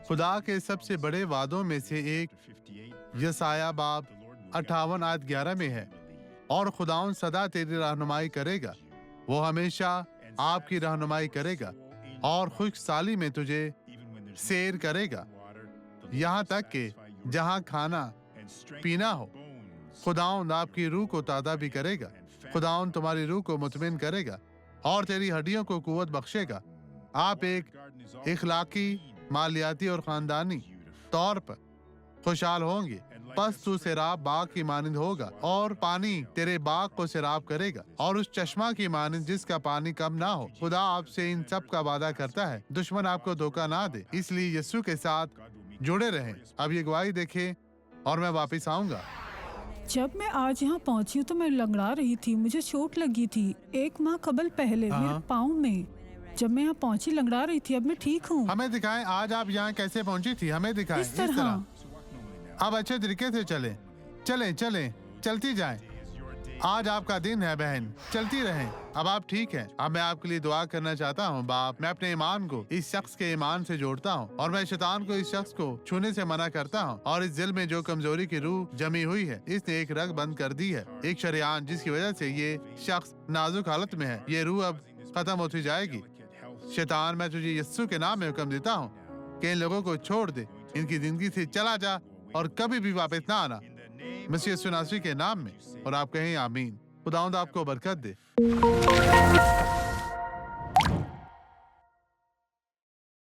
خدا کے سب سے بڑے وعدوں میں سے ایک یسایہ باب 58:11 میں ہے، اور خداوند سدا تیری رہنمائی کرے گا، وہ ہمیشہ آپ کی رہنمائی کرے گا اور خشک سالی میں تجھے سیر کرے گا، یہاں تک کہ جہاں کھانا پینا ہو۔ خداوند آپ کی روح کو تازہ بھی کرے گا، خداوند تمہاری روح کو مطمئن کرے گا اور تیری ہڈیوں کو قوت بخشے گا۔ آپ ایک اخلاقی، مالیاتی اور خاندانی طور پر خوشحال ہوں گے، پس تو سیراب باغ کی مانند ہوگا اور پانی تیرے باغ کو سیراب کرے گا، اور اس چشمہ کی مانند جس کا پانی کم نہ ہو۔ خدا آپ سے ان سب کا وعدہ کرتا ہے، دشمن آپ کو دھوکہ نہ دے، اس لیے یسوع کے ساتھ جڑے رہیں۔ اب یہ گواہی دیکھیں اور میں واپس آؤں گا۔ جب میں آج یہاں پہنچی ہوں تو میں لنگڑا رہی تھی، مجھے چوٹ لگی تھی 1 ماہ قبل پہلے میرے پاؤں میں۔ جب میں یہاں پہنچی لنگڑا رہی تھی، اب میں ٹھیک ہوں۔ ہمیں دکھائیں آج آپ یہاں کیسے پہنچی تھی، ہمیں دکھائیں۔ اس طرح اب اچھے طریقے سے چلیں، چلتی جائیں۔ آج آپ کا دن ہے بہن، چلتی رہیں۔ اب آپ ٹھیک ہیں۔ اب میں آپ کے لیے دعا کرنا چاہتا ہوں۔ باپ، میں اپنے ایمان کو اس شخص کے ایمان سے جوڑتا ہوں، اور میں شیطان کو اس شخص کو چھونے سے منع کرتا ہوں، اور اس دل میں جو کمزوری کی روح جمی ہوئی ہے، اس نے ایک رگ بند کر دی ہے، ایک شریان جس کی وجہ سے یہ شخص نازک حالت میں ہے۔ یہ روح اب ختم ہوتی جائے گی۔ شیطان، میں تجھے یسوع کے نام میں حکم دیتا ہوں کہ ان لوگوں کو چھوڑ دے، ان کی زندگی سے چلا جا اور کبھی بھی واپس نہ آنا، مسیح یسوع ناصری کے نام میں۔ اور آپ کہیں آمین۔ خداوند آپ کو برکت دے۔